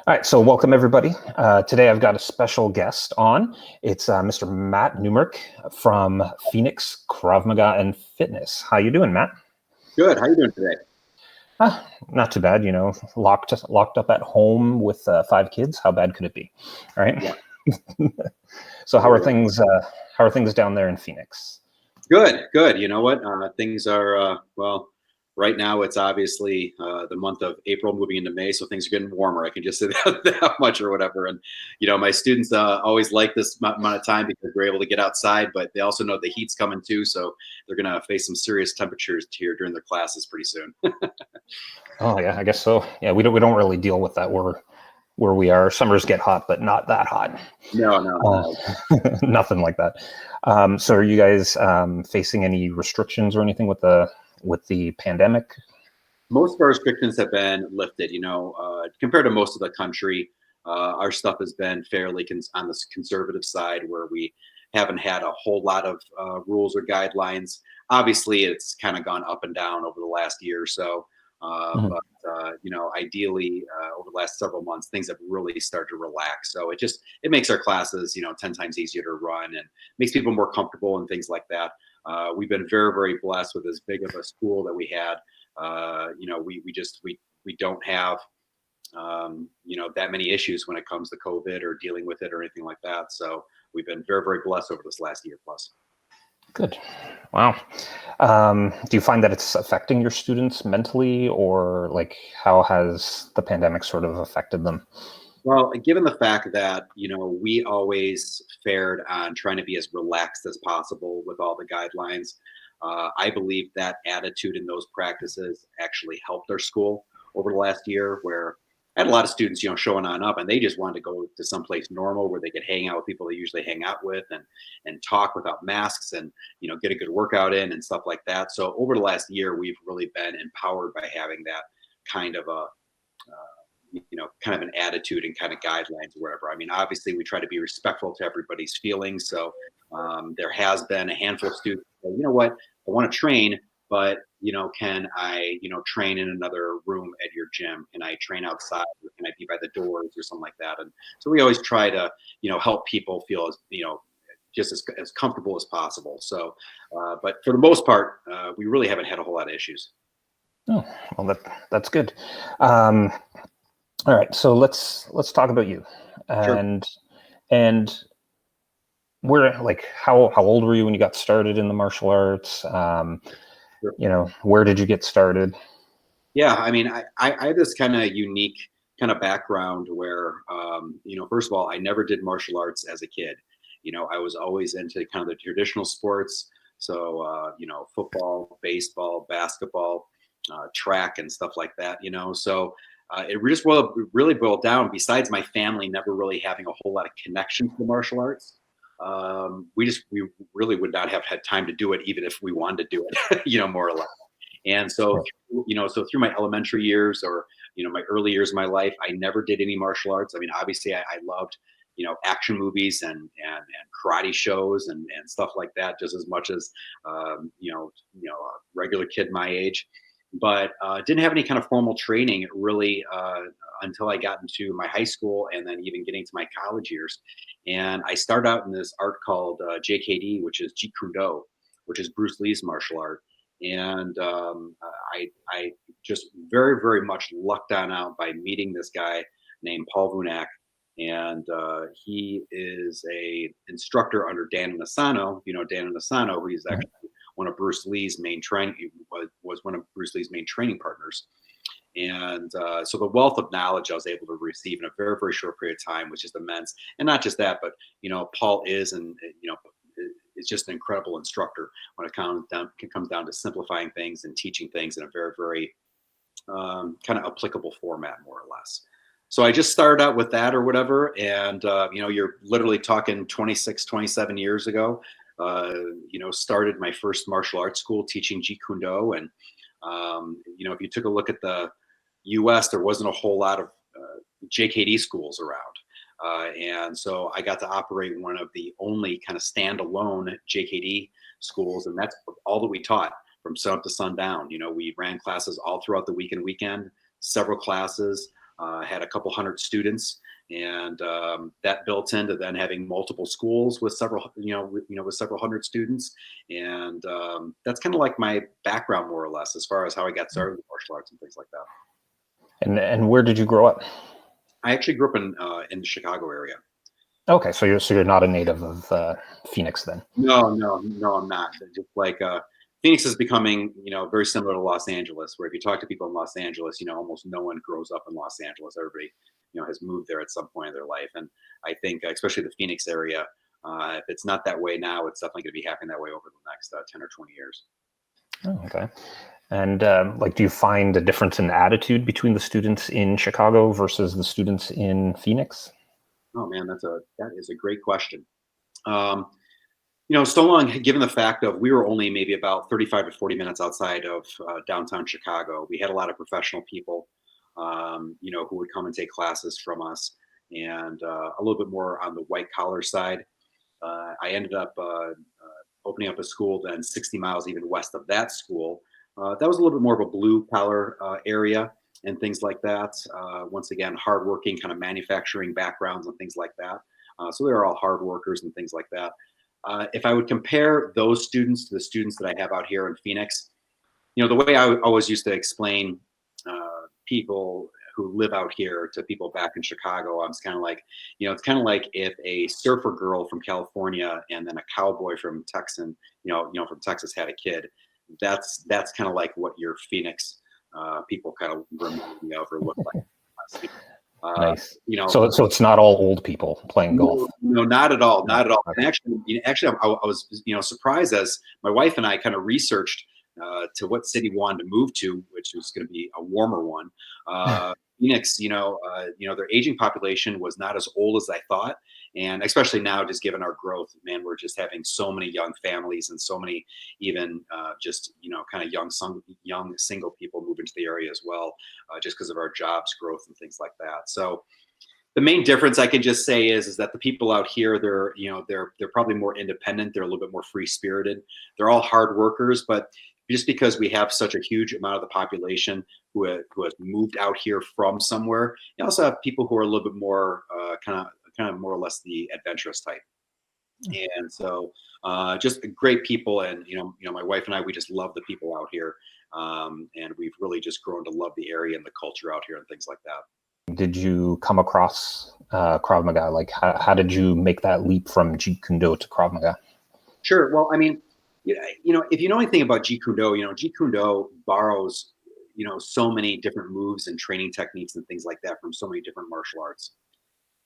All right, so welcome everybody. Today I've got a special guest on. It's Mr. Matt Numrich from Phoenix Krav Maga and Fitness. How you doing, Matt? Good. How are you doing today? Not too bad, locked up at home with 5 kids. How bad could it be, right? Yeah. So how are things? How are things down there in Phoenix? Good, good. You know what? Things are, well, right now it's obviously the month of April moving into May, so things are getting warmer. I can just say that much or whatever. And, my students always like this amount of time because we're able to get outside, but they also know the heat's coming too. So they're going to face some serious temperatures here during their classes pretty soon. Oh yeah, I guess so. Yeah, we don't really deal with that where we are. Summers get hot, but not that hot. No. Nothing like that. So are you guys facing any restrictions or anything with the pandemic? Most of our restrictions have been lifted. Compared to most of the country, our stuff has been fairly on the conservative side, where we haven't had a whole lot of rules or guidelines. Obviously, it's kind of gone up and down over the last year or so. Mhm. But ideally, over the last several months, things have really started to relax. So it makes our classes 10 times easier to run and makes people more comfortable and things like that. We've been very, very blessed with as big of a school that we had. We don't have that many issues when it comes to COVID or dealing with it or anything like that. So we've been very, very blessed over this last year plus. Good. Wow. Do you find that it's affecting your students mentally, or like how has the pandemic sort of affected them? Well, given the fact that, we always fared on trying to be as relaxed as possible with all the guidelines, I believe that attitude and those practices actually helped our school over the last year, where I had a lot of students, showing on up and they just wanted to go to someplace normal where they could hang out with people they usually hang out with and talk without masks and, get a good workout in and stuff like that. So over the last year, we've really been empowered by having that kind of a kind of an attitude and kind of guidelines or whatever. I mean, obviously, we try to be respectful to everybody's feelings. So there has been a handful of students say, you know what, I want to train, but can I, train in another room at your gym? Can I train outside? Or can I be by the doors or something like that? And so we always try to, help people feel as, just as comfortable as possible. So, but for the most part, we really haven't had a whole lot of issues. Oh, well, that's good. Um, all right, so let's talk about you, Sure. and where, like, how old were you when you got started in the martial arts? Sure. Where did you get started? Yeah, I mean, I have this kind of unique kind of background where, first of all, I never did martial arts as a kid. I was always into kind of the traditional sports. So, football, baseball, basketball, track, and stuff like that, So really boiled down, besides my family never really having a whole lot of connection to the martial arts. We really would not have had time to do it, even if we wanted to do it, more or less. And so, Right. so through my elementary years or, my early years of my life, I never did any martial arts. I mean, obviously I loved, action movies and karate shows and stuff like that, just as much as, a regular kid my age, but didn't have any kind of formal training really until I got into my high school and then even getting to my college years. And I started out in this art called JKD, which is Jeet Kune Do, which is Bruce Lee's martial art. And I just very, very much lucked on out by meeting this guy named Paul Vunak. And he is a instructor under Dan Nasano. Dan Nasano, who is actually one of Bruce Lee's main training, was one of Bruce Lee's main training partners. And so the wealth of knowledge I was able to receive in a very, very short period of time was just immense. And not just that, but Paul is, and is just an incredible instructor when it comes down to simplifying things and teaching things in a very, very kind of applicable format, more or less. So I just started out with that or whatever. And, you're literally talking 26, 27 years ago, started my first martial arts school teaching Jeet Kune Do. And, if you took a look at the US, there wasn't a whole lot of JKD schools around. And so I got to operate one of the only kind of standalone JKD schools. And that's all that we taught from sun up to sundown. We ran classes all throughout the week and weekend, several classes. Had a couple hundred students, and that built into then having multiple schools with several, with several hundred students. And that's kind of like my background, more or less, as far as how I got started with martial arts and things like that. And where did you grow up? I actually grew up in the Chicago area. Okay, so you're not a native of Phoenix then? No, I'm not. Just like Phoenix is becoming, very similar to Los Angeles, where if you talk to people in Los Angeles, almost no one grows up in Los Angeles. Everybody, has moved there at some point in their life. And I think, especially the Phoenix area, if it's not that way now, it's definitely going to be happening that way over the next 10 or 20 years. Oh, okay. And do you find a difference in attitude between the students in Chicago versus the students in Phoenix? Oh man, that is a great question. So long, given the fact of we were only maybe about 35 to 40 minutes outside of downtown Chicago, we had a lot of professional people, who would come and take classes from us, and a little bit more on the white collar side. I ended up opening up a school then 60 miles even west of that school. That was a little bit more of a blue collar area and things like that. Once again, hardworking kind of manufacturing backgrounds and things like that. So they're all hard workers and things like that. If I would compare those students to the students that I have out here in Phoenix, the way I always used to explain people who live out here to people back in Chicago, I was kind of like, it's kind of like if a surfer girl from California and then a cowboy from Texas, from Texas had a kid. That's kind of like what your Phoenix people kind of remind me of or look like. Nice. So it's not all old people playing golf. No, not at all, not at all. Okay. And actually, I was surprised as my wife and I kind of researched to what city we wanted to move to, which was going to be a warmer one. Phoenix, their aging population was not as old as I thought, and especially now, just given our growth, man, we're just having so many young families and so many even just kind of young single people move into the area as well, just because of our jobs growth and things like that. So the main difference I can just say is that the people out here, they're probably more independent. They're a little bit more free spirited. They're all hard workers, but just because we have such a huge amount of the population who has moved out here from somewhere, you also have people who are a little bit more kind of more or less the adventurous type. And so just great people. And my wife and I, we just love the people out here, and we've really just grown to love the area and the culture out here and things like that. Did you come across Krav Maga? Like, how did you make that leap from Jeet Kune Do to Krav Maga? Sure. Well, I mean, if you know anything about Jeet Kune Do, Jeet Kune Do borrows, so many different moves and training techniques and things like that from so many different martial arts.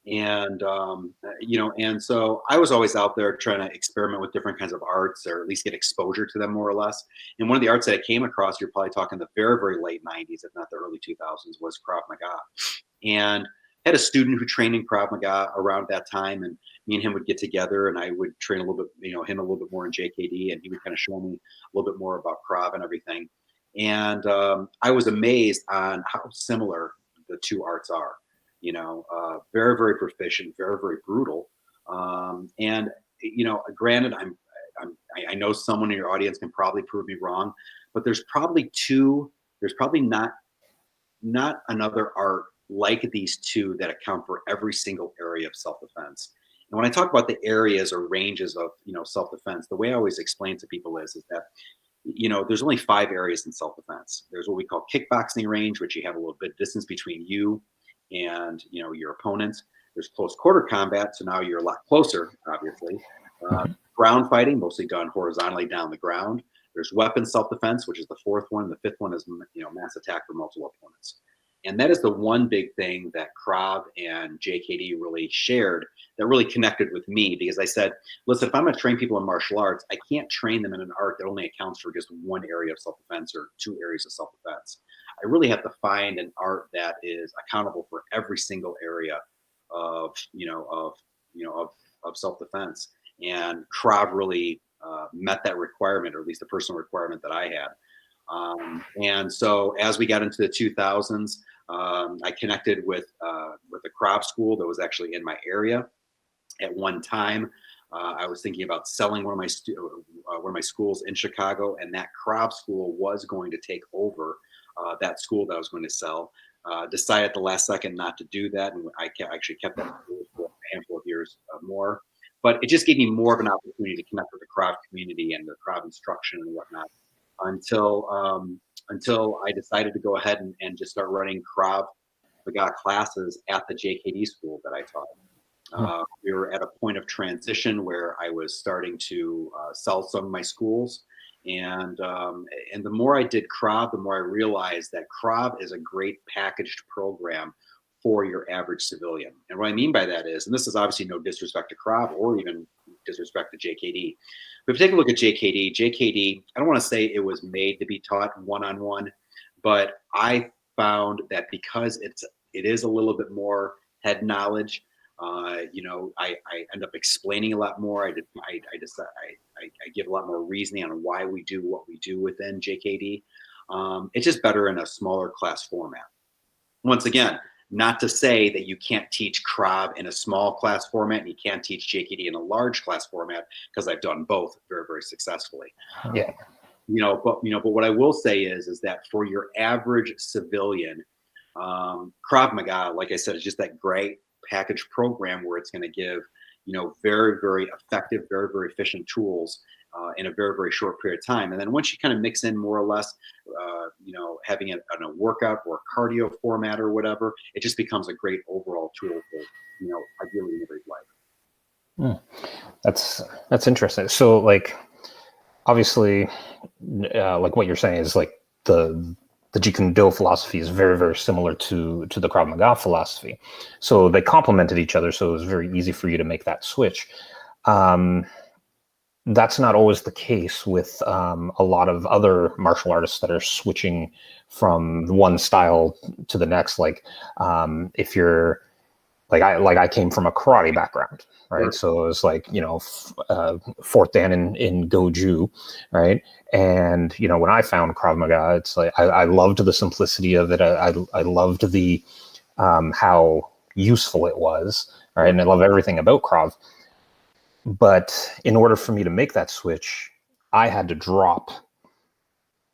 And and so I was always out there trying to experiment with different kinds of arts, or at least get exposure to them more or less. And one of the arts that I came across, you're probably talking the very, very late 90s, if not the early 2000s, was Krav Maga. And I had a student who trained in Krav Maga around that time, and me and him would get together, and I would train a little bit, him a little bit more in JKD, and he would kind of show me a little bit more about Krav and everything. And I was amazed on how similar the two arts are. Very, very proficient, very, very brutal. And granted, I know someone in your audience can probably prove me wrong, but there's probably not another art like these two that account for every single area of self-defense. And when I talk about the areas or ranges of self-defense, the way I always explain to people is that there's only 5 areas in self-defense. There's what we call kickboxing range, which you have a little bit of distance between you and your opponent. There's close quarter combat, so now you're a lot closer, obviously. Ground fighting, mostly done horizontally down the ground. There's weapon self-defense, which is the 4th one. The 5th one is mass attack for multiple opponents. And that is the one big thing that Krav and JKD really shared that really connected with me, because I said, listen, if I'm going to train people in martial arts, I can't train them in an art that only accounts for just one area of self-defense or 2 areas of self-defense. I really have to find an art that is accountable for every single area of self-defense. And Krav really met that requirement, or at least the personal requirement that I had. And so as we got into the 2000s, I connected with a Krav school that was actually in my area. At one time, I was thinking about selling one of my schools in Chicago, and that Krav school was going to take over that school that I was going to sell. Decided at the last second not to do that, and I actually kept that for a handful of years more. But it just gave me more of an opportunity to connect with the Krav community and the Krav instruction and whatnot until I decided to go ahead and just start running Krav Maga classes at the JKD school that I taught. We were at a point of transition where I was starting to sell some of my schools, and the more I did Krav, the more I realized that Krav is a great packaged program for your average civilian. And what I mean by that is, and this is obviously no disrespect to Krav or even disrespect to JKD, but if you take a look at JKD, I don't want to say it was made to be taught one-on-one, but I found that because it is a little bit more head knowledge. I end up explaining a lot more. I give a lot more reasoning on why we do what we do within JKD. It's just better in a smaller class format. Once again, not to say that you can't teach Krav in a small class format and you can't teach JKD in a large class format, because I've done both very, very successfully. Yeah. But what I will say is that for your average civilian, Krav Maga, like I said, is just that great package program where it's going to give, very, very effective, very, very efficient tools in a very, very short period of time. And then once you kind of mix in more or less, having it on a workout or a cardio format or whatever, it just becomes a great overall tool for, ideally integrate life. That's interesting. So like, obviously, like what you're saying is like the Jeet Kune Do philosophy is very, very similar to the Krav Maga philosophy. So they complemented each other. So it was very easy for you to make that switch. That's not always the case with a lot of other martial artists that are switching from one style to the next. Like if you're I came from a karate background, right? Sure. So it was like, fourth dan in Goju, right? And, when I found Krav Maga, it's like, I loved the simplicity of it. I loved the, how useful it was, right? And I love everything about Krav. But in order for me to make that switch, I had to drop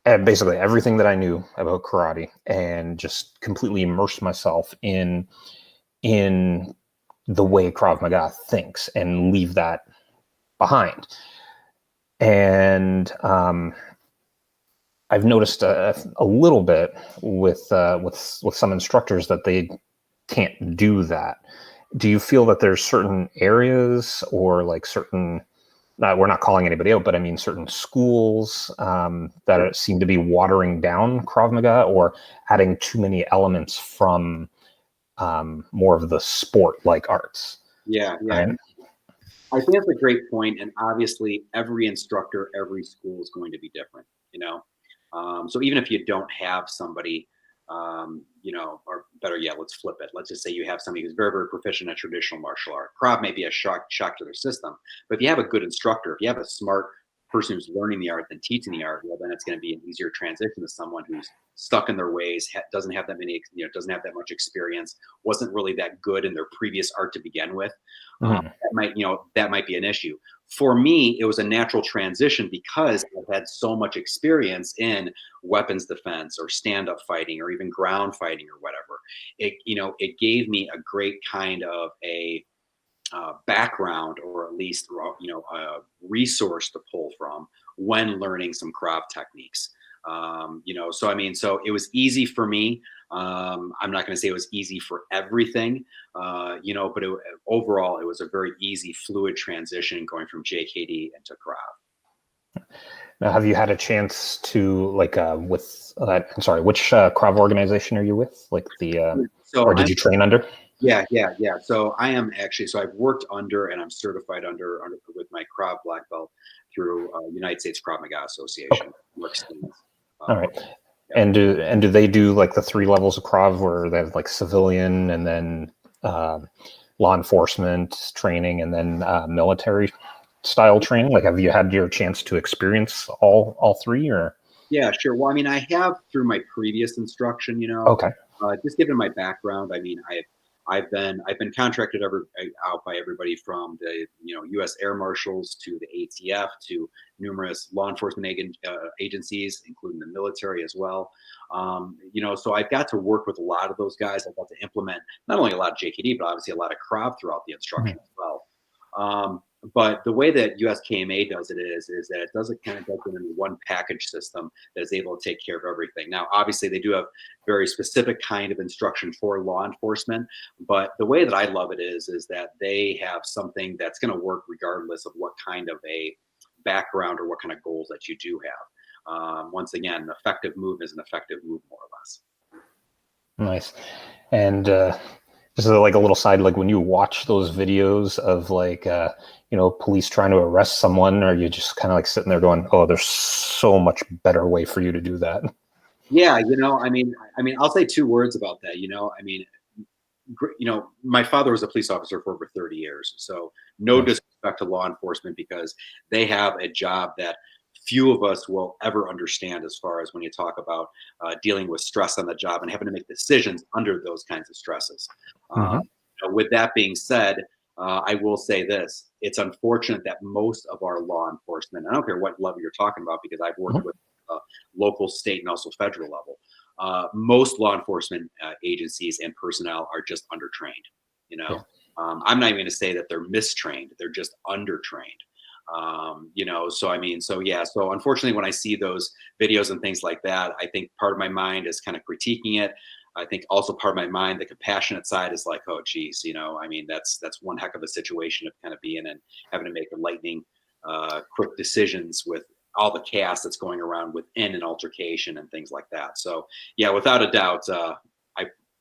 basically everything that I knew about karate and just completely immerse myself in the way Krav Maga thinks and leave that behind. And I've noticed a little bit with some instructors that they can't do that. Do you feel that there's certain areas or like certain, we're not calling anybody out, but I mean certain schools that seem to be watering down Krav Maga or adding too many elements from more of the sport-like arts? Yeah. Right? I think that's a great point, and obviously, every instructor, every school is going to be different. So even if you don't have somebody, or better yet, let's flip it. Let's just say you have somebody who's very, very proficient at traditional martial art. Krav may be a shock to their system, but if you have a good instructor, if you have a smart person who's learning the art and teaching the art, well, then it's going to be an easier transition to someone who's stuck in their ways, doesn't have that many, doesn't have that much experience, wasn't really that good in their previous art to begin with. That might be an issue. For me, it was a natural transition because I've had so much experience in weapons defense or stand-up fighting or even ground fighting or whatever. It gave me a great kind of a background, or at least a resource to pull from when learning some Krav techniques. So it was easy for me. I'm not going to say it was easy for everything, but overall, it was a very easy, fluid transition going from JKD into Krav. Now, have you had a chance to which Krav organization are you with? Like or did you train under? Yeah. So I am actually, so I've worked under and I'm certified under with my Krav black belt through United States Krav Maga Association. All right. Yeah. And do they do like the 3 levels of Krav where they have like civilian and then law enforcement training and then military style training? Like, have you had your chance to experience all 3 or? Yeah, sure. Well, I mean, I have through my previous instruction, Okay. Just given my background, I mean, I've been contracted out by everybody from the U.S. Air Marshals to the ATF to numerous law enforcement agencies, including the military as well. So I've got to work with a lot of those guys. I've got to implement not only a lot of JKD, but obviously a lot of Krav throughout the instruction as well. But the way that USKMA does it is that it does it kind of does it in one package system that is able to take care of everything. Now, obviously, they do have very specific kind of instruction for law enforcement, but the way that I love it is that they have something that's going to work regardless of what kind of a background or what kind of goals that you do have. Once again, an effective move is an effective move, more or less. Nice. And just like a little side, like when you watch those videos of like, police trying to arrest someone, or you just kind of like sitting there going, oh, there's so much better way for you to do that. Yeah, I'll say two words about that. My father was a police officer for over 30 years. So no Nice. disrespect to law enforcement, because they have a job that few of us will ever understand, as far as when you talk about dealing with stress on the job and having to make decisions under those kinds of stresses. Mm-hmm. With that being said, I will say this. It's unfortunate that most of our law enforcement, I don't care what level you're talking about, because I've worked with local, state, and also federal level. Most law enforcement agencies and personnel are just undertrained. Yeah. I'm not even going to say that they're mistrained; they're just undertrained. So unfortunately, when I see those videos and things like that, I think part of my mind is kind of critiquing it. I think also part of my mind, the compassionate side, is like, oh, geez, that's one heck of a situation of kind of being in, having to make a lightning, quick decisions with all the chaos that's going around within an altercation and things like that. So yeah, without a doubt,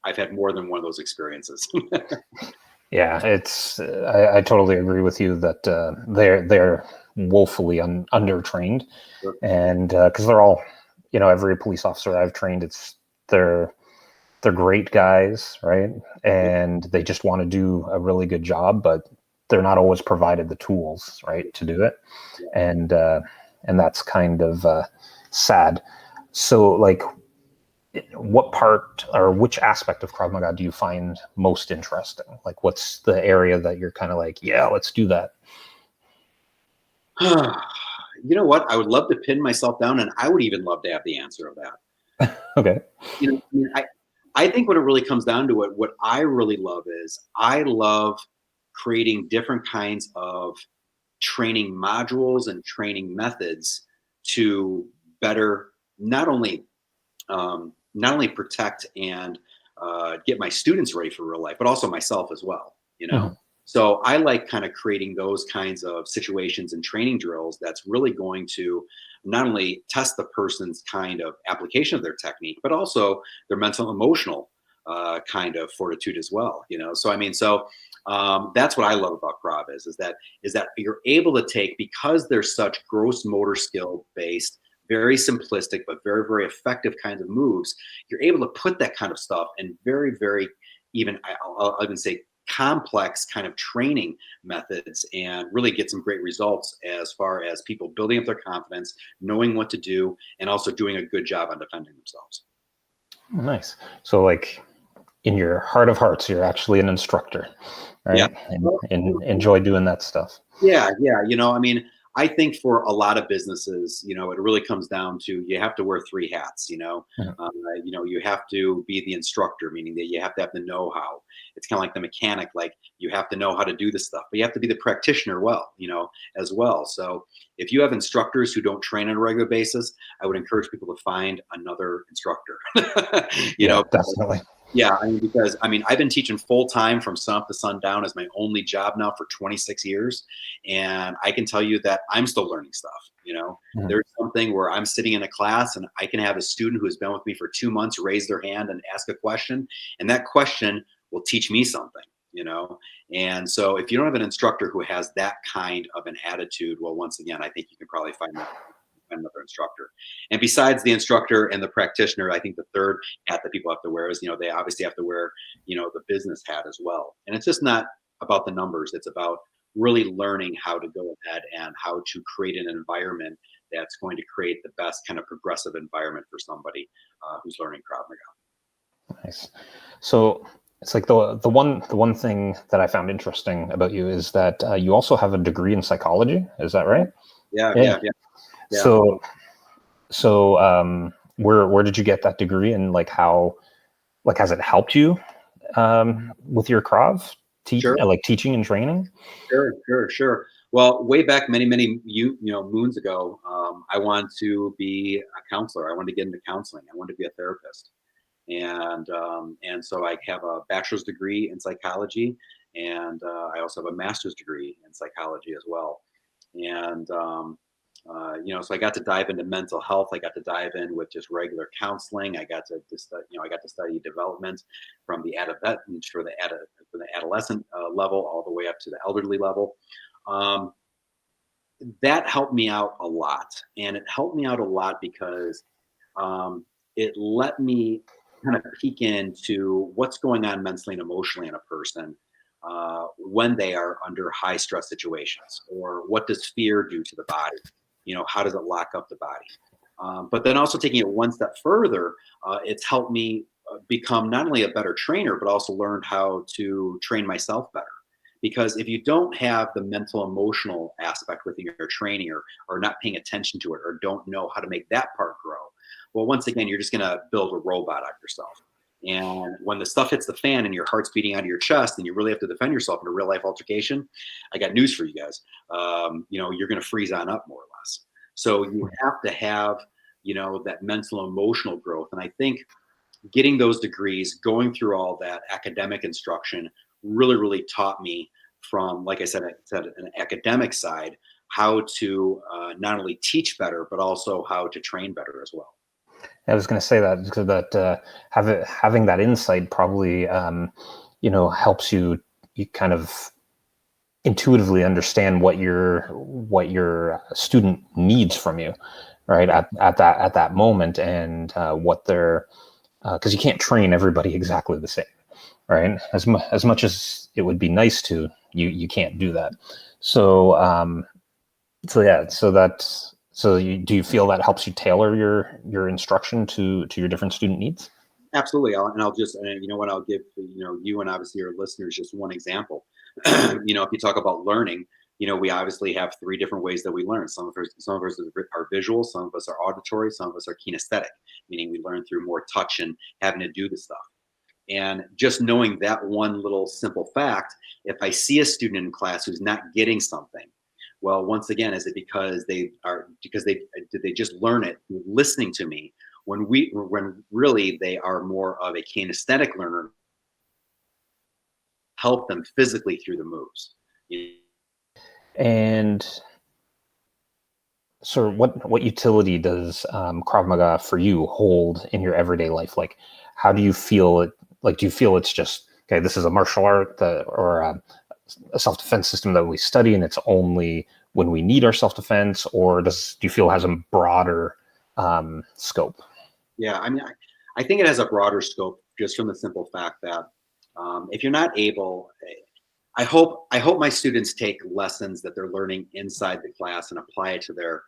I've had more than one of those experiences. Yeah, it's I totally agree with you that they're woefully undertrained, Sure. and because they're all, every police officer I've trained, they're great guys, right? And they just want to do a really good job, but they're not always provided the tools, right, to do it, and that's kind of sad. So, like, what part or which aspect of Krav Maga do you find most interesting? Like, what's the area that you're kind of like, yeah, let's do that? You know what? I would love to pin myself down, and I would even love to have the answer of that. Okay. I think what it really comes down to, what I really love is I love creating different kinds of training modules and training methods to better not only protect and get my students ready for real life, but also myself as well. Mhm. So I like kind of creating those kinds of situations and training drills that's really going to not only test the person's kind of application of their technique, but also their mental, emotional kind of fortitude as well. That's what I love about Krav is that you're able to take, because they're such gross motor skill based, very simplistic but very, very effective kinds of moves. You're able to put that kind of stuff in very, very, even I'll even say, complex kind of training methods, and really get some great results as far as people building up their confidence, knowing what to do, and also doing a good job on defending themselves. Nice. So, like, in your heart of hearts, you're actually an instructor, Yeah. right? And enjoy doing that stuff. Yeah. I think for a lot of businesses, it really comes down to, you have to wear three hats. Mhm. You have to be the instructor, meaning that you have to have the know-how. It's kind of like the mechanic, like you have to know how to do the stuff, but you have to be the practitioner as well. So if you have instructors who don't train on a regular basis, I would encourage people to find another instructor. Yeah, definitely. Yeah, because I've been teaching full time from sun up to sundown as my only job now for 26 years, and I can tell you that I'm still learning stuff. Mhm. There's something where I'm sitting in a class and I can have a student who has been with me for 2 months raise their hand and ask a question, and that question will teach me something. And so if you don't have an instructor who has that kind of an attitude, well, once again, I think you can probably find another instructor. And besides the instructor and the practitioner, I think the third hat that people have to wear is, they obviously have to wear, the business hat as well. And it's just not about the numbers. It's about really learning how to go ahead and how to create an environment that's going to create the best kind of progressive environment for somebody who's learning Krav Maga. Nice. So, It's like the one thing that I found interesting about you is that you also have a degree in psychology. Is that right? Yeah, Yeah. yeah, yeah, yeah. So where did you get that degree, and like how, like, has it helped you with your Krav Sure. teaching and training? Sure, sure, sure. Well, way back many moons ago, I wanted to be a counselor. I wanted to get into counseling. I wanted to be a therapist, and so I have a bachelor's degree in psychology, and I also have a master's degree in psychology as well. And so I got to dive into mental health. I got to dive in with just regular counseling. I got to just I got to study development from the adolescent for the adolescent level all the way up to the elderly level. Um, that helped me out a lot, and it helped me out a lot because um, it let me kind of peek into what's going on mentally and emotionally in a person when they are under high stress situations, or what does fear do to the body? How does it lock up the body? But then also taking it one step further, it's helped me become not only a better trainer, but also learned how to train myself better. Because if you don't have the mental emotional aspect within your training, or not paying attention to it, or don't know how to make that part grow, well, once again, you're just going to build a robot out of yourself. And when the stuff hits the fan and your heart's beating out of your chest and you really have to defend yourself in a real life altercation, I got news for you guys. You're going to freeze on up more or less. So you have to have, that mental emotional growth. And I think getting those degrees, going through all that academic instruction really, really taught me from, like I said an academic side, how to not only teach better, but also how to train better as well. I was going to say that because having that insight probably helps you kind of intuitively understand what your student needs from you, right, at that moment, and what they're, because you can't train everybody exactly the same, right? As much as it would be nice to, you can't do that. So yeah, do you feel that helps you tailor your instruction to your different student needs? Absolutely. I'll just, you know what, I'll give, you and obviously your listeners just one example. If you talk about learning, we obviously have three different ways that we learn. Some of us are visual, some of us are auditory, some of us are kinesthetic, meaning we learn through more touch and having to do the stuff. And just knowing that one little simple fact, if I see a student in class who's not getting something, well, once again, is it because they did they just learn it through listening to me, when really they are more of a kinesthetic learner, help them physically through the moves. And so what utility does Krav Maga for you hold in your everyday life? Like, how do you feel it? Like, do you feel it's just, okay, this is a martial art or a self-defense system that we study, and it's only when we need our self-defense, or do you feel it has a broader scope? Yeah, I mean, I think it has a broader scope just from the simple fact that if you're not able, I hope my students take lessons that they're learning inside the class and apply it to their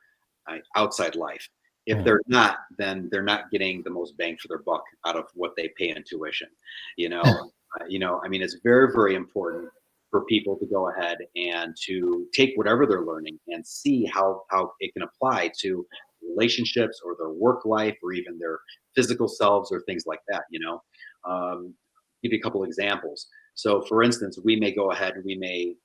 outside life. If Mm. they're not, then they're not getting the most bang for their buck out of what they pay in tuition. I mean, it's very, very important for people to go ahead and to take whatever they're learning and see how it can apply to relationships or their work life or even their physical selves or things like that. Give you a couple examples. So, for instance, we may go ahead and we may,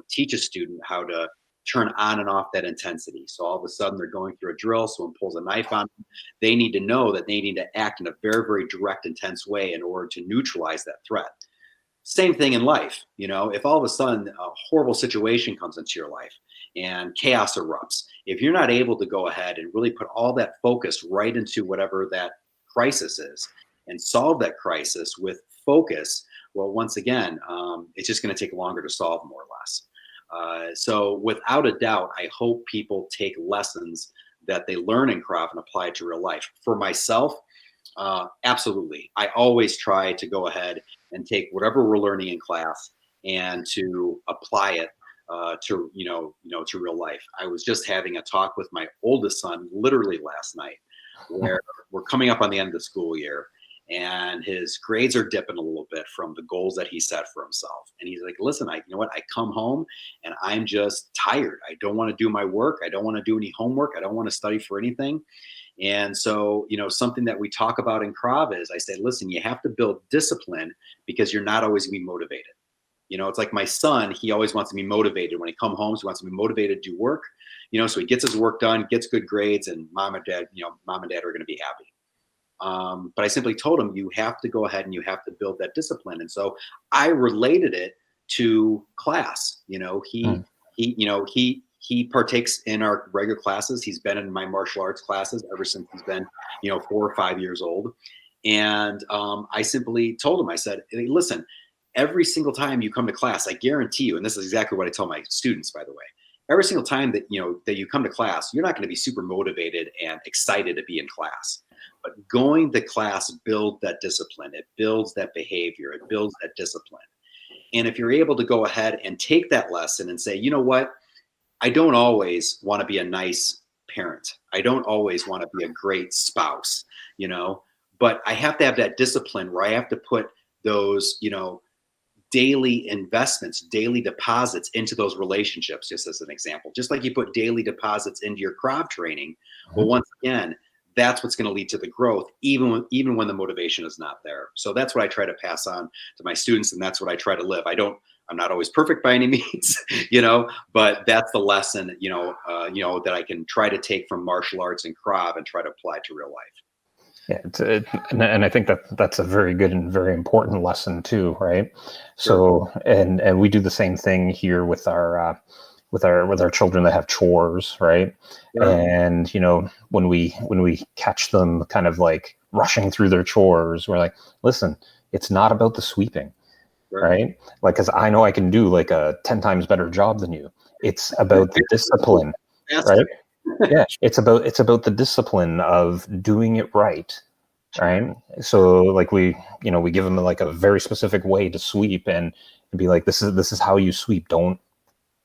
teach a student how to turn on and off that intensity. So all of a sudden they're going through a drill, someone pulls a knife on them. They need to know that they need to act in a very, very direct, intense way in order to neutralize that threat. Same thing in life. If all of a sudden a horrible situation comes into your life and chaos erupts, if you're not able to go ahead and really put all that focus right into whatever that crisis is and solve that crisis with focus, well, once again, it's just going to take longer to solve, more or less. So, without a doubt, I hope people take lessons that they learn in Krav and apply it to real life. For myself, absolutely. I always try to go ahead and take whatever we're learning in class and to apply it to real life. I was just having a talk with my oldest son literally last night, where we're coming up on the end of the school year, and his grades are dipping a little bit from the goals that he set for himself. And he's like, listen, you know what? I come home and I'm just tired. I don't want to do my work. I don't want to do any homework. I don't want to study for anything. And so, something that we talk about in Krav is I say, listen, you have to build discipline because you're not always going to be motivated. It's like my son, he always wants to be motivated when he comes home. So he wants to be motivated to do work, so he gets his work done, gets good grades, and mom and dad are going to be happy. But I simply told him, you have to go ahead and you have to build that discipline. And so I related it to class. He partakes in our regular classes. He's been in my martial arts classes ever since he's been, 4 or 5 years old. And I simply told him, I said, hey, listen, every single time you come to class, I guarantee you, and this is exactly what I tell my students, by the way, every single time that you come to class, you're not going to be super motivated and excited to be in class. But going to class builds that discipline. It builds that behavior. It builds that discipline. And if you're able to go ahead and take that lesson and say, you know what, I don't always want to be a nice parent. I don't always want to be a great spouse, but I have to have that discipline where I have to put those, daily investments, daily deposits into those relationships, just as an example. Just like you put daily deposits into your Krav training, well, once again, that's what's going to lead to the growth, even when the motivation is not there. So that's what I try to pass on to my students, and that's what I try to live. I'm not always perfect by any means, but that's the lesson, that I can try to take from martial arts and Krav and try to apply to real life. Yeah, and I think that's a very good and very important lesson too, right? Sure. So, and we do the same thing here with our children that have chores, right? Yeah. And when we catch them kind of like rushing through their chores, we're like, listen, it's not about the sweeping, right? Like, because I know I can do like a 10 times better job than you. It's about the discipline, right? Yeah, it's about the discipline of doing it right. So like we give them like a very specific way to sweep and be like, this is how you sweep. Don't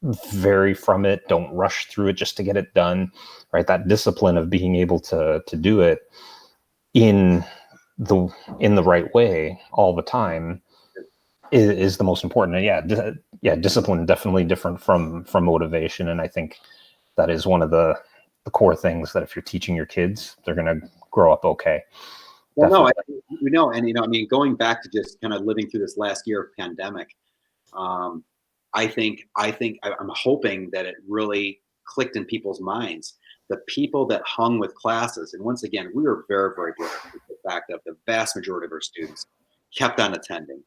vary from it. Don't rush through it just to get it done, right? That discipline of being able to do it in the right way all the time is the most important. And discipline definitely different from motivation. And I think that is one of the core things that if you're teaching your kids, they're going to grow up okay. Well, no, and going back to just kind of living through this last year of pandemic, I think I'm hoping that it really clicked in people's minds. The people that hung with classes, and once again, we were very, very blessed with the fact that the vast majority of our students kept on attending.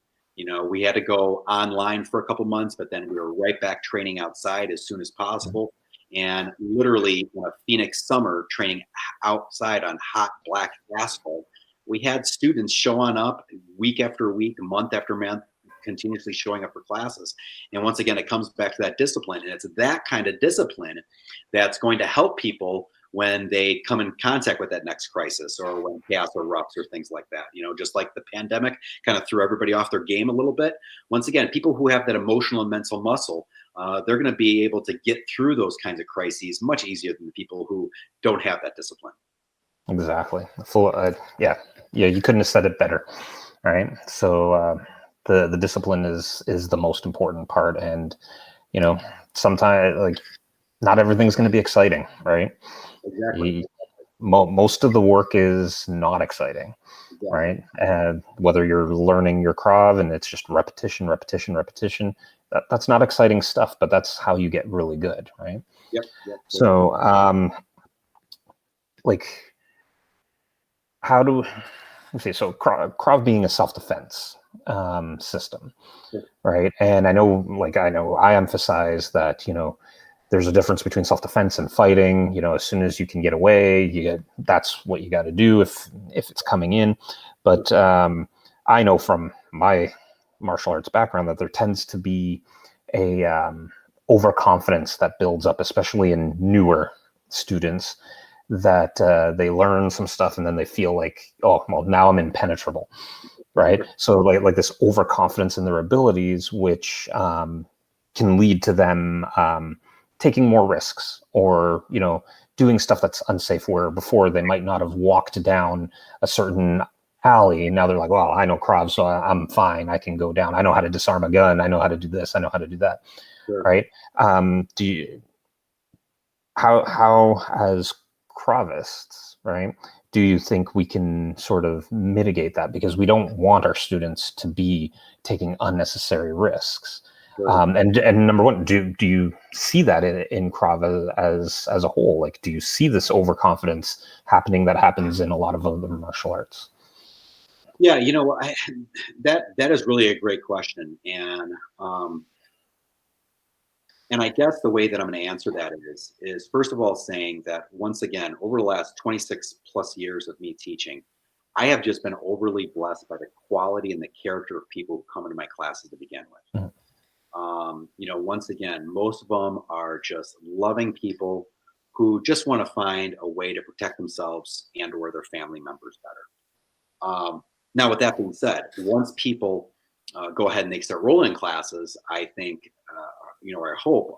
We had to go online for a couple months, but then we were right back training outside as soon as possible. And literally in a Phoenix summer, training outside on hot black asphalt, we had students showing up week after week, month after month, continuously showing up for classes. And once again, it comes back to that discipline. And it's that kind of discipline that's going to help people when they come in contact with that next crisis, or when chaos erupts or things like that. Just like the pandemic kind of threw everybody off their game a little bit. Once again, people who have that emotional and mental muscle, they're going to be able to get through those kinds of crises much easier than the people who don't have that discipline. Exactly. You couldn't have said it better, right? So the discipline is the most important part, and sometimes like not everything's going to be exciting, right? Exactly. Most of the work is not exciting, exactly. Right? And whether you're learning your Krav and it's just repetition, that's not exciting stuff, but that's how you get really good, right? Yep. So, so Krav being a self-defense system, right? And I know I emphasize that, there's a difference between self-defense and fighting. As soon as you can get away, that's what you got to do if it's coming in. But I know from my martial arts background that there tends to be a overconfidence that builds up, especially in newer students, that they learn some stuff and then they feel like, oh, well, now I'm impenetrable, right? So like this overconfidence in their abilities, which can lead to them taking more risks, or doing stuff that's unsafe, where before they might not have walked down a certain alley. And now they're like, well, I know Krav, so I'm fine. I can go down. I know how to disarm a gun. I know how to do this. I know how to do that. Sure. Right. Do you, how as Kravists, right, do you think we can sort of mitigate that? Because we don't want our students to be taking unnecessary risks. Sure. And number one, do you see that in Krav as a whole? Like, do you see this overconfidence happening that happens in a lot of other martial arts? Yeah, that is really a great question, and I guess the way that I'm going to answer that is first of all saying that once again, over the last 26 plus years of me teaching, I have just been overly blessed by the quality and the character of people who come into my classes to begin with. Mhm. Once again, most of them are just loving people who just want to find a way to protect themselves and or their family members better. Now, with that being said, once people go ahead and they start rolling classes, I think, or I hope,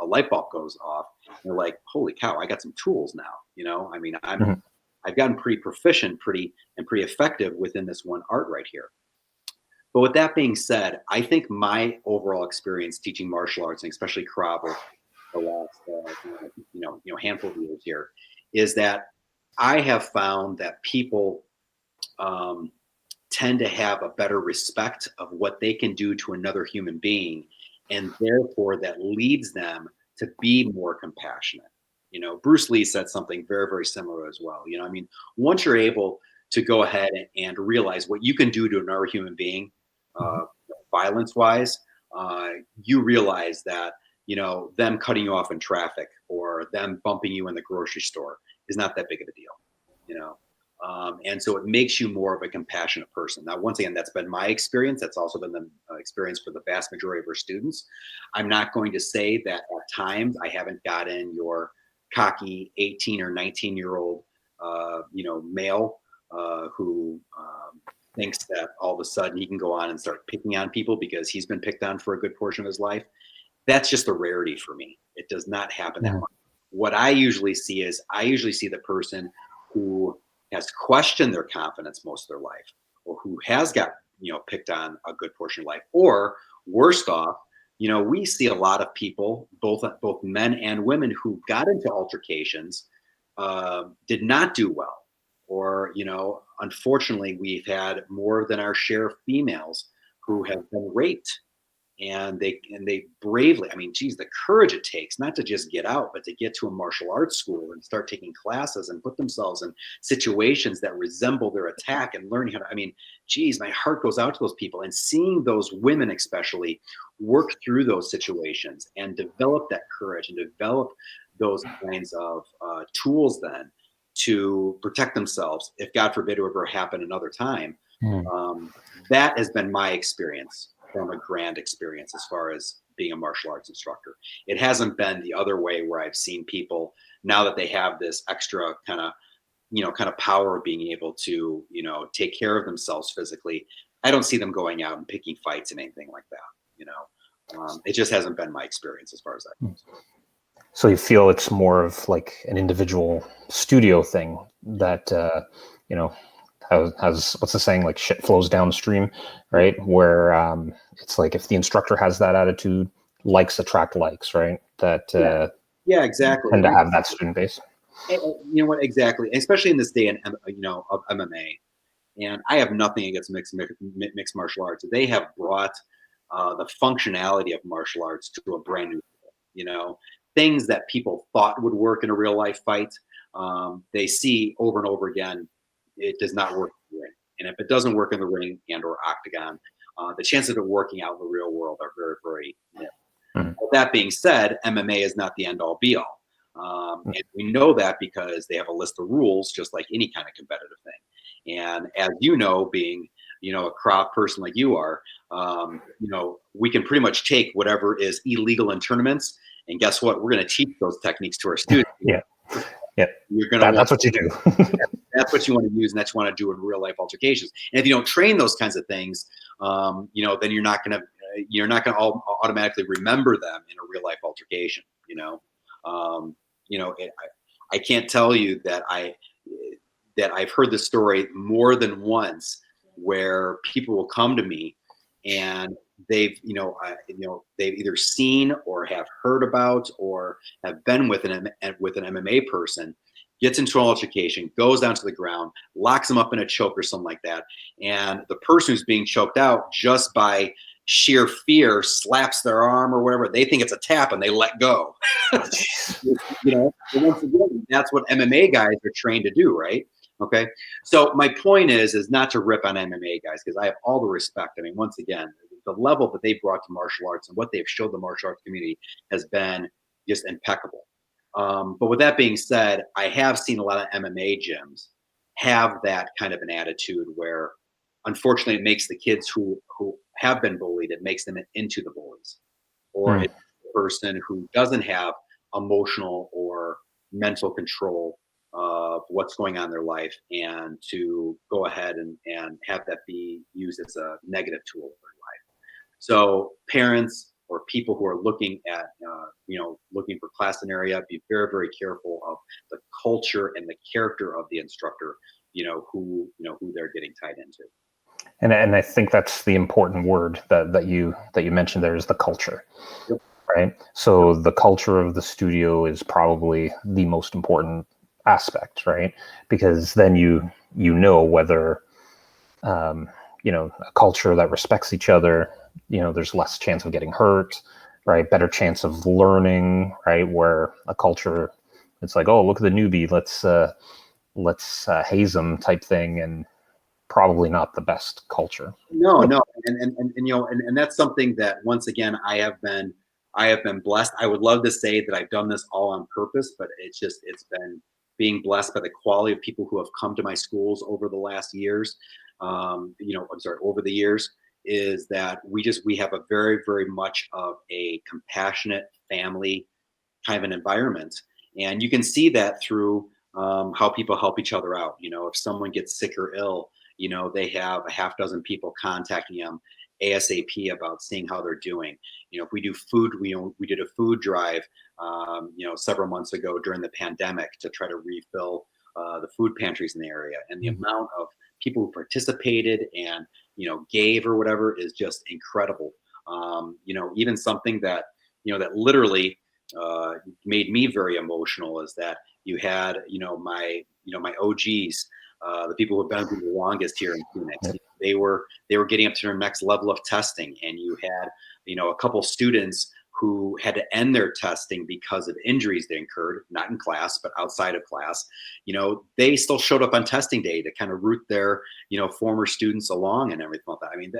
a light bulb goes off. And they're like, "Holy cow! I got some tools now." I mean, Mhm. I've gotten pretty proficient, pretty effective within this one art right here. But with that being said, I think my overall experience teaching martial arts, and especially Krav, over the last handful of years here, is that I have found that people um, tend to have a better respect of what they can do to another human being, and therefore that leads them to be more compassionate. Bruce Lee said something very, very similar as well. I mean, once you're able to go ahead and realize what you can do to another human being, Mhm. violence wise, you realize that them cutting you off in traffic or them bumping you in the grocery store is not that big of a deal. you know and so it makes you more of a compassionate person. Now, once again, that's been my experience. That's also been the experience for the vast majority of our students. I'm not going to say that at times I haven't gotten your cocky 18 or 19-year-old male who thinks that all of a sudden he can go on and start picking on people because he's been picked on for a good portion of his life. That's just a rarity for me. It does not happen that Mhm. much. What I usually see is the person who has questioned their confidence most of their life, or who has got picked on a good portion of life, or worst off, we see a lot of people, both men and women, who got into altercations, did not do well, or unfortunately, we've had more than our share of females who have been raped, and they bravely, I mean, geez, the courage it takes not to just get out, but to get to a martial arts school and start taking classes and put themselves in situations that resemble their attack and learning how to, I mean, geez, my heart goes out to those people, and seeing those women especially work through those situations and develop that courage and develop those kinds of tools then to protect themselves if God forbid it ever happen another time. Mhm. um, that has been my experience from a grand experience as far as being a martial arts instructor. It hasn't been the other way where I've seen people, now that they have this extra kind of power of being able to, take care of themselves physically. I don't see them going out and picking fights and anything like that. It just hasn't been my experience as far as that goes. So you feel it's more of like an individual studio thing that you know has what's the saying, like shit flows downstream, right? Where it's like if the instructor has that attitude, likes attract likes, right? That Yeah, yeah, exactly. tend to have that student base. You know what? Exactly. Especially in this day and of MMA. And I have nothing against mixed martial arts. They have brought the functionality of martial arts to a brand new level. Things that people thought would work in a real life fight, they see over and over again. It does not work in the ring, and if it doesn't work in the ring and or octagon, the chances of it working out in the real world are very, very nil. Mhm. That being said, MMA is not the end all be all. And we know that because they have a list of rules, just like any kind of competitive thing. And as you know, being a Krav person like you are, we can pretty much take whatever is illegal in tournaments, and guess what? We're going to teach those techniques to our students. Yeah, yeah, You're going to want that's what you do. that's what you want to use, and that's what you want to do in real life altercations. And if you don't train those kinds of things, then you're not going to automatically remember them in a real life altercation. Um, I can't tell you that that I've heard this story more than once, where people will come to me and they've they've either seen or have heard about or have been with an MMA person, gets into an altercation, goes down to the ground, locks him up in a choke or something like that, and the person who's being choked out, just by sheer fear, slaps their arm or whatever. They think it's a tap and they let go. Once again, that's what MMA guys are trained to do, right? Okay. So my point is not to rip on MMA guys, because I have all the respect. I mean, once again, the level that they've brought to martial arts and what they've showed the martial arts community has been just impeccable. But with that being said, I have seen a lot of MMA gyms have that kind of an attitude where, unfortunately, it makes the kids who have been bullied, it makes them into the bullies, or Hmm. it's a person who doesn't have emotional or mental control of what's going on in their life, and to go ahead and have that be used as a negative tool in their life. So parents or people who are looking at, looking for class in area, be very, very careful of the culture and the character of the instructor, who they're getting tied into. And I think that's the important word that you mentioned there, is the culture. Yep. Right. So the culture of the studio is probably the most important aspect, right? Because then you know whether a culture that respects each other, there's less chance of getting hurt, right? Better chance of learning, right? Where a culture, it's like, oh, look at the newbie, let's haze them type thing, and probably not the best culture. No, no, and that's something that, once again, I have been blessed. I would love to say that I've done this all on purpose, but it's been being blessed by the quality of people who have come to my schools over the last years. I'm sorry, over the years, is that we have a very, very much of a compassionate family kind of an environment, and you can see that through how people help each other out. If someone gets sick or ill, they have a half dozen people contacting them ASAP about seeing how they're doing. If we do food, we did a food drive, several months ago during the pandemic, to try to refill the food pantries in the area, and the amount of people who participated and gave or whatever is just incredible. Even something that that literally made me very emotional is that you had my OGs, the people who have been through the longest here in Phoenix. Yep. They were getting up to their next level of testing, and you had a couple students who had to end their testing because of injuries they incurred, not in class but outside of class. They still showed up on testing day to kind of root their former students along and everything like that. I mean,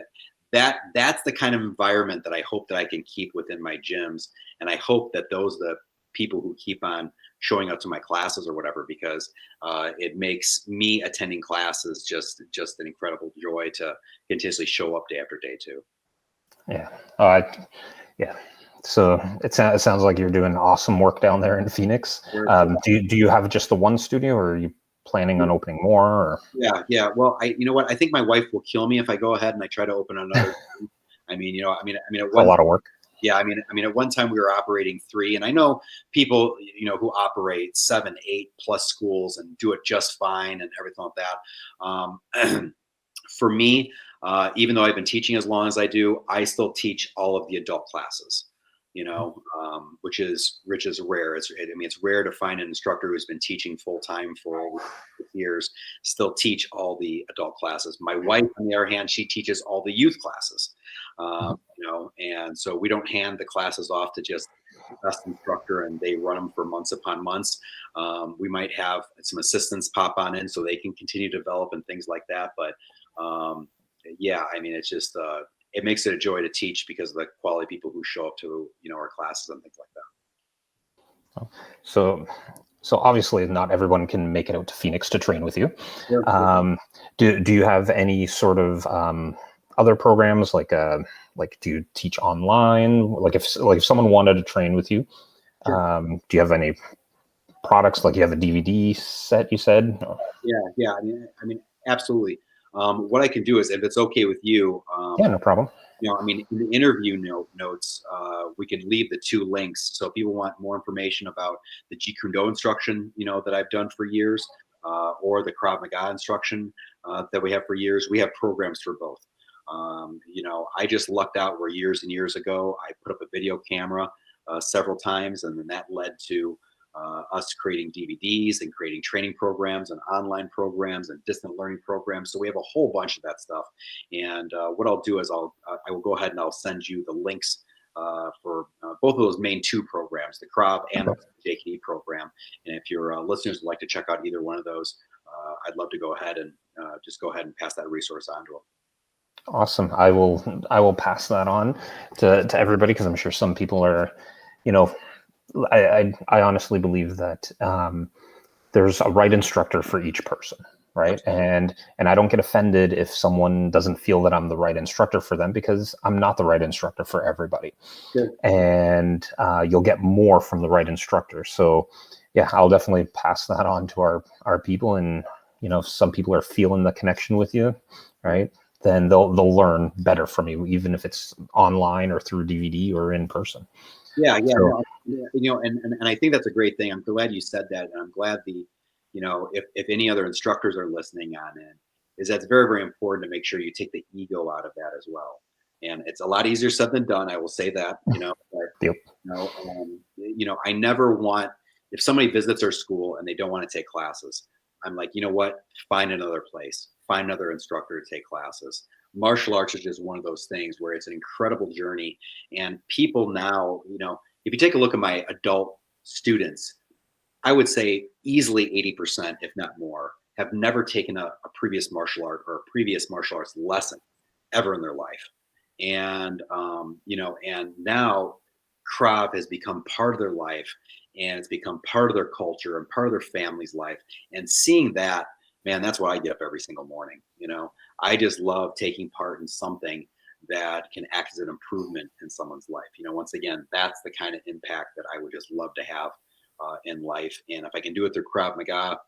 that's the kind of environment that I hope that I can keep within my gyms, and I hope that those are the people who keep on showing up to my classes or whatever, because it makes me attending classes just an incredible joy to continuously show up day after day too. Yeah. Yeah. So it sounds like you're doing awesome work down there in Phoenix. Do you have just the one studio, or are you planning on opening more? Or? Yeah. Well, you know what? I think my wife will kill me if I go ahead and I try to open another. I mean, at A lot of work. Yeah, at one time we were operating 3, and I know people, who operate 7, 8 plus schools and do it just fine and everything like that. For me, even though I've been teaching as long as I do, I still teach all of the adult classes. Which is rare. It's rare to find an instructor who's been teaching full time for over 6 years still teach all the adult classes. My wife, on the other hand, she teaches all the youth classes. And so we don't hand the classes off to just the best instructor and they run them for months upon months. We might have some assistants pop on in so they can continue to develop and things like that. But it's just it makes it a joy to teach because of the quality of people who show up to our classes and things like that. So obviously not everyone can make it out to Phoenix to train with you. Sure. Do you have any sort of other programs, like do you teach online? Like if someone wanted to train with you, Sure. Do you have any products? Like you have a DVD set, you said? Yeah. Absolutely. What I can do is, if it's okay with you, Yeah, no problem. in the interview notes, we can leave the 2 links. So if people want more information about the Jeet Kune Do instruction, that I've done for years, or the Krav Maga instruction that we have for years. We have programs for both. I just lucked out where years and years ago I put up a video camera several times, and then that led to us creating DVDs and creating training programs and online programs and distant learning programs. So we have a whole bunch of that stuff. And what I'll do is I will go ahead and I'll send you the links for both of those main two programs, the Krav and the JKD program. And if your listeners would like to check out either one of those, I'd love to go ahead and just go ahead and pass that resource on to them. Awesome. I will pass that on to everybody, because I'm sure some people are, I honestly believe that there's a right instructor for each person, right? And I don't get offended if someone doesn't feel that I'm the right instructor for them, because I'm not the right instructor for everybody. Good. And you'll get more from the right instructor. So yeah, I'll definitely pass that on to our people. And if some people are feeling the connection with you, right, then they'll learn better from you, even if it's online or through DVD or in person. Yeah. So, And I think that's a great thing. I'm glad you said that. And I'm glad if any other instructors are listening on it, is that's very, very important to make sure you take the ego out of that as well. And it's a lot easier said than done. I will say that, but, yep. I never want, if somebody visits our school and they don't want to take classes, I'm like, you know what, find another place, find another instructor to take classes. Martial arts is just one of those things where it's an incredible journey. And people now, if you take a look at my adult students, I would say easily 80%, if not more, have never taken a previous martial art or a previous martial arts lesson ever in their life. And, and now Krav has become part of their life, and it's become part of their culture and part of their family's life. And seeing that, man, that's why I get up every single morning. I just love taking part in something that can act as an improvement in someone's life. Once again, that's the kind of impact that I would just love to have in life. And if I can do it through Krav Maga,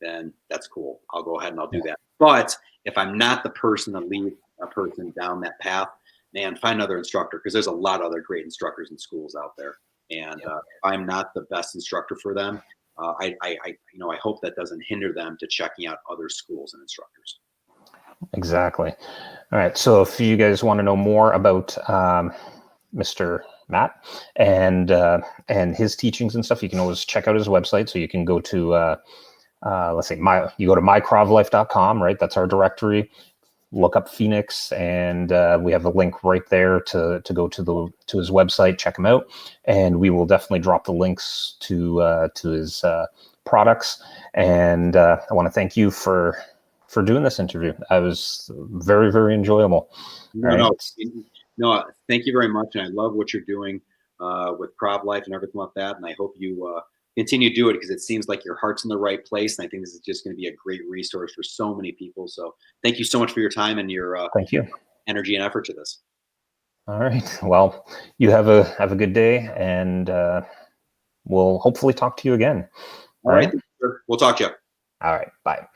then that's cool. I'll go ahead and I'll do that. But if I'm not the person to lead a person down that path, man, find another instructor, because there's a lot of other great instructors in schools out there. And if I'm not the best instructor for them, I hope that doesn't hinder them to checking out other schools and instructors. Exactly. All right. So if you guys want to know more about Mr. Matt and his teachings and stuff, you can always check out his website. So you can go to let's say you go to mykravlife.com, right? That's our directory. Look up Phoenix, and we have a link right there to go to his website. Check him out, and we will definitely drop the links to his products. And I want to thank you for doing this interview. I was very, very enjoyable. No, thank you very much, and I love what you're doing with Krav Life and everything like that. And I hope you continue to do it, because it seems like your heart's in the right place. And I think this is just going to be a great resource for so many people. So thank you so much for your time and your thank you energy and effort to this. All right. Well, you have a good day, and we'll hopefully talk to you again. All right. We'll talk to you. All right. Bye.